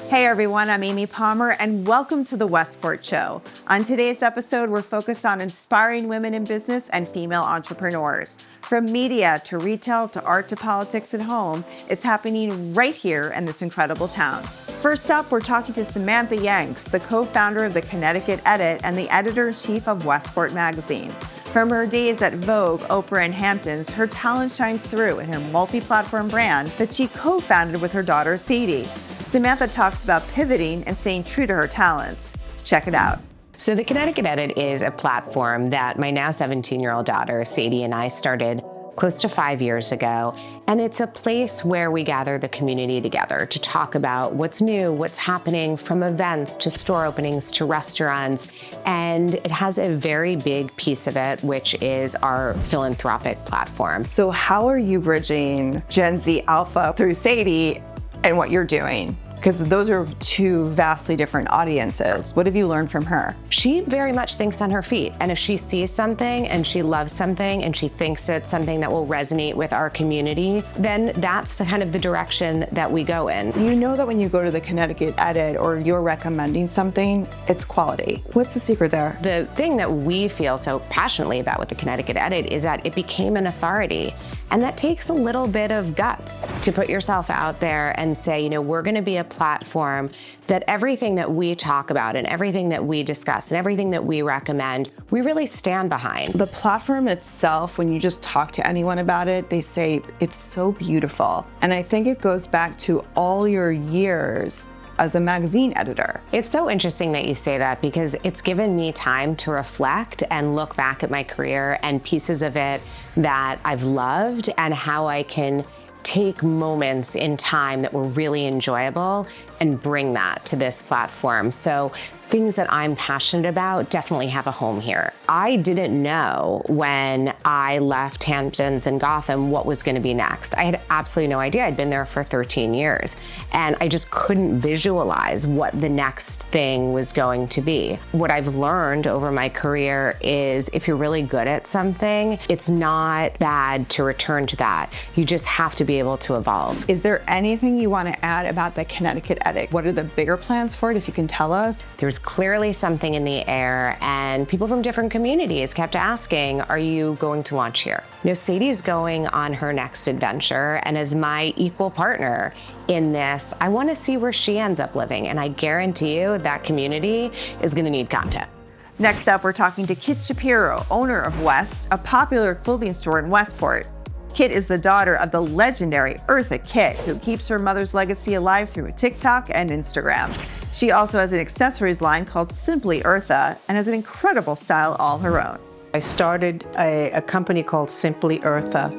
Hey everyone, I'm Amy Palmer and welcome to the Westport Show. On today's episode, we're focused on inspiring women in business and female entrepreneurs. From media to retail to art to politics at home, it's happening right here in this incredible town. First up, we're talking to Samantha Yanks, the co-founder of the Connecticut Edit and the editor-in-chief of Westport magazine. From her days at Vogue, Oprah, and Hamptons, her talent shines through in her multi-platform brand that she co-founded with her daughter, Sadie. Samantha talks about pivoting and staying true to her talents. Check it out. So the Connecticut Edit is a platform that my now 17-year-old daughter, Sadie, and I started close to 5 years ago. And it's a place where we gather the community together to talk about what's new, what's happening, from events to store openings to restaurants. And it has a very big piece of it, which is our philanthropic platform. So how are you bridging Gen Z Alpha through Sadie and what you're doing? Because those are two vastly different audiences. What have you learned from her? She very much thinks on her feet. And if she sees something and she loves something and she thinks it's something that will resonate with our community, then that's the kind of the direction that we go in. You know that when you go to the Connecticut Edit or you're recommending something, it's quality. What's the secret there? The thing that we feel so passionately about with the Connecticut Edit is that it became an authority. And that takes a little bit of guts to put yourself out there and say, you know, we're going to be a platform that everything that we talk about and everything that we discuss and everything that we recommend, we really stand behind. The platform itself, when you just talk to anyone about it, they say it's so beautiful. And I think it goes back to all your years as a magazine editor. It's so interesting that you say that because it's given me time to reflect and look back at my career and pieces of it that I've loved and how I can take moments in time that were really enjoyable and bring that to this platform. So things that I'm passionate about definitely have a home here. I didn't know when I left Hamptons and Gotham what was going to be next. I had absolutely no idea. I'd been there for 13 years and I just couldn't visualize what the next thing was going to be. What I've learned over my career is if you're really good at something, it's not bad to return to that. You just have to be able to evolve. Is there anything you want to add about the Connecticut Edit? What are the bigger plans for it, if you can tell us? There's clearly something in the air, and people from different communities kept asking, are you going to launch here? You know, Sadie's going on her next adventure, and as my equal partner in this, I want to see where she ends up living, and I guarantee you that community is going to need content. Next up, we're talking to Kitt Shapiro, owner of West, a popular clothing store in Westport. Kitt is the daughter of the legendary Eartha Kitt, who keeps her mother's legacy alive through TikTok and Instagram. She also has an accessories line called Simply Eartha and has an incredible style all her own. I started a company called Simply Eartha,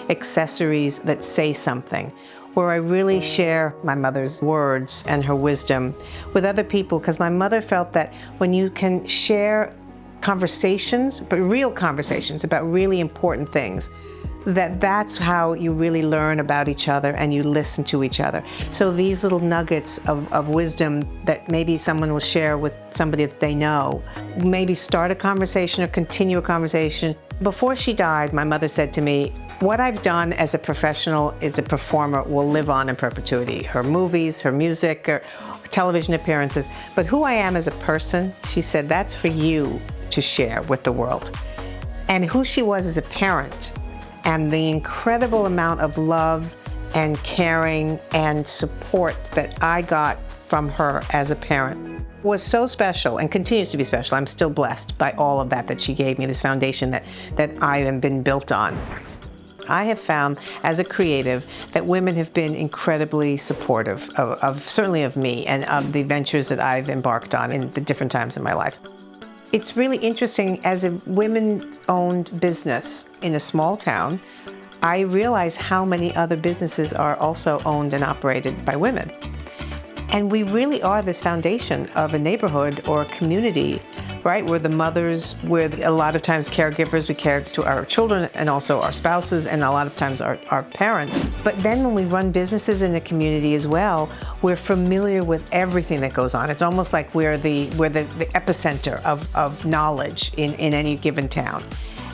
accessories that say something, where I really share my mother's words and her wisdom with other people, because my mother felt that when you can share conversations, but real conversations about really important things, that's how you really learn about each other and you listen to each other. So these little nuggets of wisdom that maybe someone will share with somebody that they know, maybe start a conversation or continue a conversation. Before she died, my mother said to me, what I've done as a professional, as a performer, will live on in perpetuity. Her movies, her music, her television appearances. But who I am as a person, she said, that's for you to share with the world. And who she was as a parent, and the incredible amount of love and caring and support that I got from her as a parent was so special and continues to be special. I'm still blessed by all of that she gave me, this foundation that I have been built on. I have found as a creative that women have been incredibly supportive of certainly of me and of the ventures that I've embarked on in the different times in my life. It's really interesting, as a women-owned business in a small town, I realize how many other businesses are also owned and operated by women. And we really are this foundation of a neighborhood or a community, right? We're the mothers, we're a lot of times caregivers, we care to our children and also our spouses and a lot of times our parents. But then when we run businesses in the community as well, we're familiar with everything that goes on. It's almost like we're the epicenter of knowledge in any given town.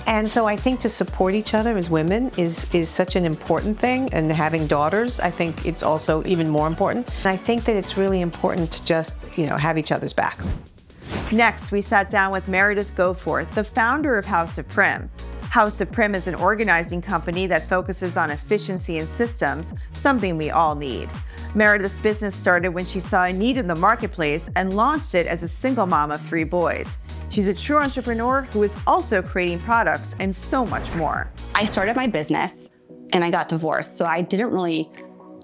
And so I think to support each other as women is such an important thing. And having daughters, I think it's also even more important. And I think that it's really important to just, have each other's backs. Next, we sat down with Meredith Goforth, the founder of House of Prim. House of Prim is an organizing company that focuses on efficiency and systems, something we all need. Meredith's business started when she saw a need in the marketplace and launched it as a single mom of 3 boys. She's a true entrepreneur who is also creating products and so much more. I started my business and I got divorced, so I didn't really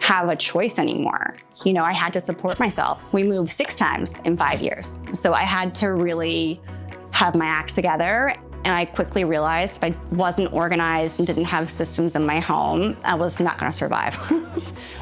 have a choice anymore. I had to support myself. We moved 6 times in 5 years. So I had to really have my act together. And I quickly realized if I wasn't organized and didn't have systems in my home, I was not gonna survive,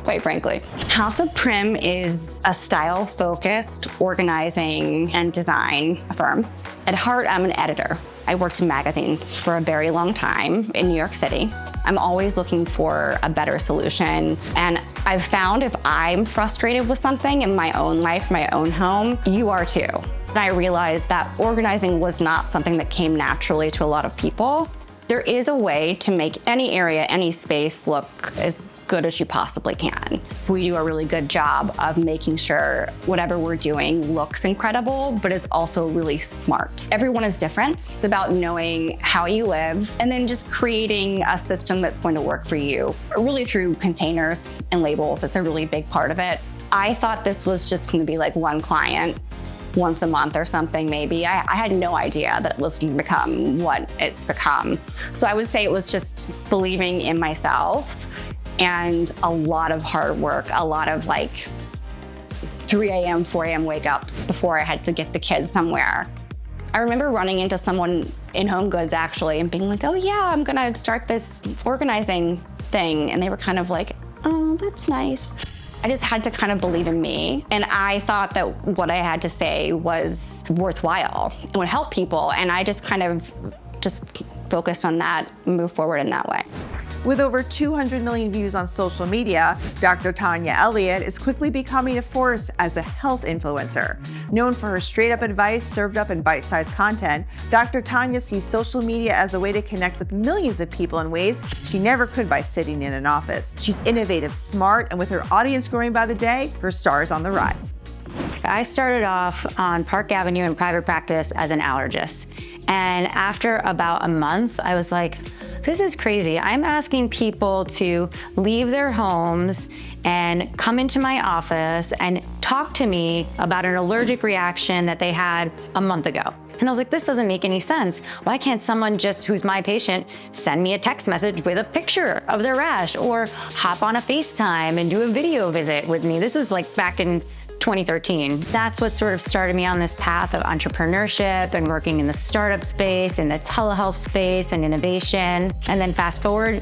quite frankly. House of Prim is a style-focused organizing and design firm. At heart, I'm an editor. I worked in magazines for a very long time in New York City. I'm always looking for a better solution. And I've found if I'm frustrated with something in my own life, my own home, you are too. And I realized that organizing was not something that came naturally to a lot of people. There is a way to make any area, any space look as good as you possibly can. We do a really good job of making sure whatever we're doing looks incredible, but is also really smart. Everyone is different. It's about knowing how you live and then just creating a system that's going to work for you, really through containers and labels. It's a really big part of it. I thought this was just going to be like one client once a month or something, maybe. I had no idea that it was going to become what it's become. So I would say it was just believing in myself and a lot of hard work, a lot of 3 a.m., 4 a.m. wake ups before I had to get the kids somewhere. I remember running into someone in Home Goods actually and being like, oh yeah, I'm gonna start this organizing thing. And they were kind of like, oh, that's nice. I just had to kind of believe in me. And I thought that what I had to say was worthwhile and would help people. And I just kind of focused on that and moved forward in that way. With over 200 million views on social media, Dr. Tanya Elliott is quickly becoming a force as a health influencer. Known for her straight-up advice served up in bite-sized content, Dr. Tanya sees social media as a way to connect with millions of people in ways she never could by sitting in an office. She's innovative, smart, and with her audience growing by the day, her star is on the rise. I started off on Park Avenue in private practice as an allergist. And after about a month, I was like, this is crazy. I'm asking people to leave their homes and come into my office and talk to me about an allergic reaction that they had a month ago. And I was like, this doesn't make any sense. Why can't someone who's my patient, send me a text message with a picture of their rash or hop on a FaceTime and do a video visit with me? This was back in 2013. That's what sort of started me on this path of entrepreneurship and working in the startup space, in the telehealth space and innovation. And then fast forward,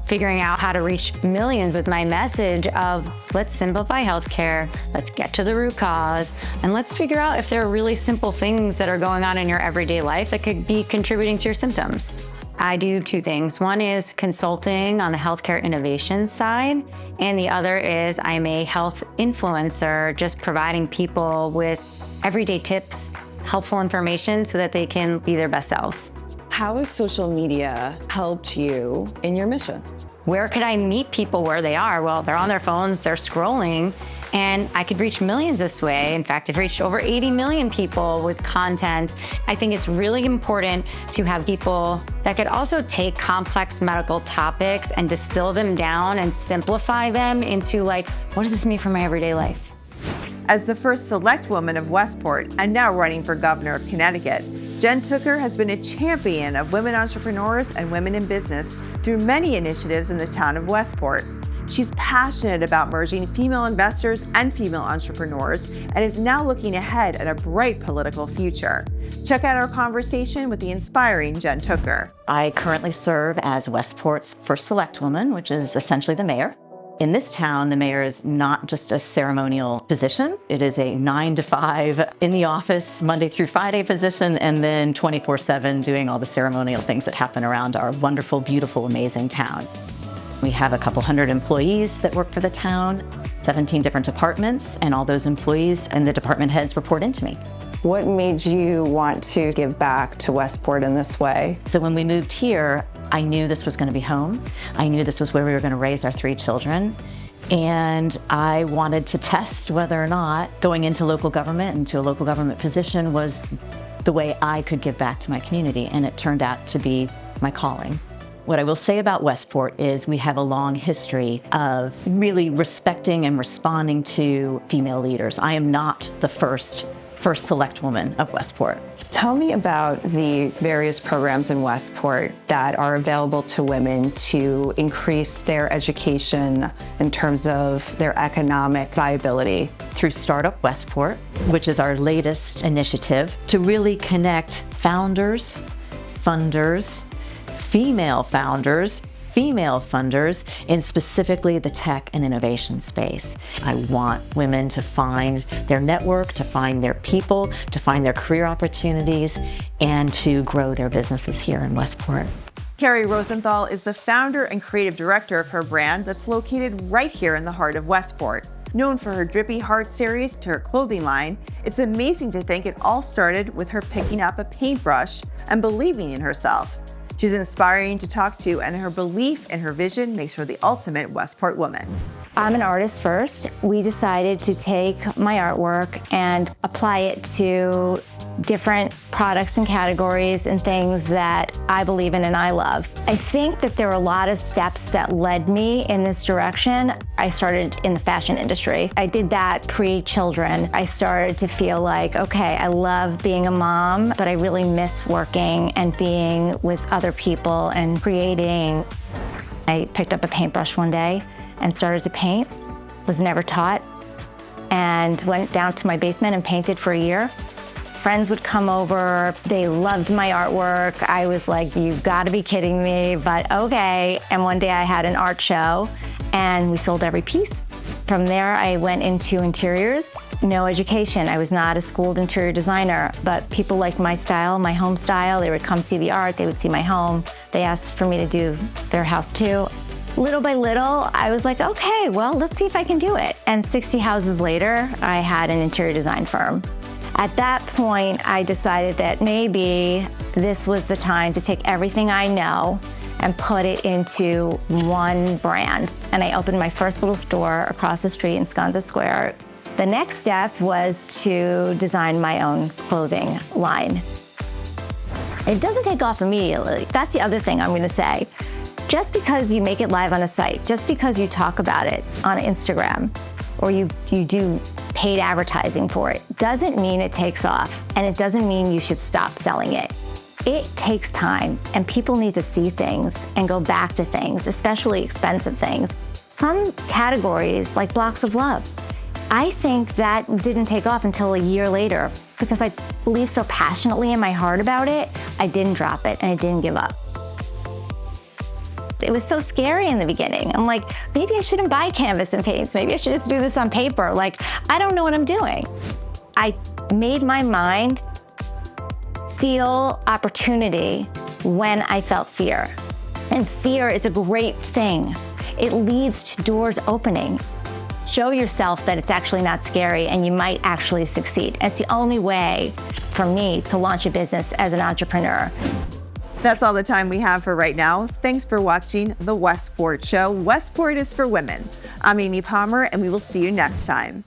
figuring out how to reach millions with my message of let's simplify healthcare, let's get to the root cause, and let's figure out if there are really simple things that are going on in your everyday life that could be contributing to your symptoms. I do 2 things. One is consulting on the healthcare innovation side, and the other is I'm a health influencer, just providing people with everyday tips, helpful information so that they can be their best selves. How has social media helped you in your mission? Where could I meet people where they are? Well, they're on their phones, they're scrolling, and I could reach millions this way. In fact, I've reached over 80 million people with content. I think it's really important to have people that could also take complex medical topics and distill them down and simplify them into what does this mean for my everyday life? As the first Selectwoman of Westport and now running for governor of Connecticut, Jen Tooker has been a champion of women entrepreneurs and women in business through many initiatives in the town of Westport. She's passionate about merging female investors and female entrepreneurs and is now looking ahead at a bright political future. Check out our conversation with the inspiring Jen Tooker. I currently serve as Westport's first Selectwoman, which is essentially the mayor. In this town, the mayor is not just a ceremonial position. It is a 9 to 5 in the office, Monday through Friday position, and then 24/7 doing all the ceremonial things that happen around our wonderful, beautiful, amazing town. We have a couple hundred employees that work for the town, 17 different departments, and all those employees and the department heads report into me. What made you want to give back to Westport in this way? So when we moved here, I knew this was going to be home. I knew this was where we were going to raise our 3 children. And I wanted to test whether or not going into local government, into a local government position, was the way I could give back to my community. And it turned out to be my calling. What I will say about Westport is we have a long history of really respecting and responding to female leaders. I am not the first Selectwoman of Westport. Tell me about the various programs in Westport that are available to women to increase their education in terms of their economic viability. Through Startup Westport, which is our latest initiative to really connect founders, funders, female founders, female funders in specifically the tech and innovation space. I want women to find their network, to find their people, to find their career opportunities, and to grow their businesses here in Westport. Kerri Rosenthal is the founder and creative director of her brand that's located right here in the heart of Westport. Known for her Drippy Heart series to her clothing line, it's amazing to think it all started with her picking up a paintbrush and believing in herself. She's inspiring to talk to, and her belief in her vision makes her the ultimate Westport woman. I'm an artist first. We decided to take my artwork and apply it to different products and categories and things that I believe in and I love. I think that there were a lot of steps that led me in this direction. I started in the fashion industry. I did that pre-children. I started to feel like, okay, I love being a mom, but I really miss working and being with other people and creating. I picked up a paintbrush one day and started to paint, was never taught, and went down to my basement and painted for a year. Friends would come over, they loved my artwork. I was like, you've gotta be kidding me, but okay. And one day I had an art show and we sold every piece. From there, I went into interiors. No education, I was not a schooled interior designer, but people liked my style, my home style. They would come see the art, they would see my home. They asked for me to do their house too. Little by little, I was like, okay, well, let's see if I can do it. And 60 houses later, I had an interior design firm. At that point, I decided that maybe this was the time to take everything I know and put it into one brand. And I opened my first little store across the street in Sconza Square. The next step was to design my own clothing line. It doesn't take off immediately. That's the other thing I'm gonna say. Just because you make it live on a site, just because you talk about it on Instagram, or you do paid advertising for it, doesn't mean it takes off, and it doesn't mean you should stop selling it. It takes time, and people need to see things and go back to things, especially expensive things. Some categories, like blocks of love, I think that didn't take off until a year later because I believe so passionately in my heart about it, I didn't drop it and I didn't give up. It was so scary in the beginning. I'm like, maybe I shouldn't buy canvas and paints. Maybe I should just do this on paper. Like, I don't know what I'm doing. I made my mind feel opportunity when I felt fear. And fear is a great thing. It leads to doors opening. Show yourself that it's actually not scary and you might actually succeed. It's the only way for me to launch a business as an entrepreneur. That's all the time we have for right now. Thanks for watching The Westport Show. Westport is for women. I'm Amy Palmer, and we will see you next time.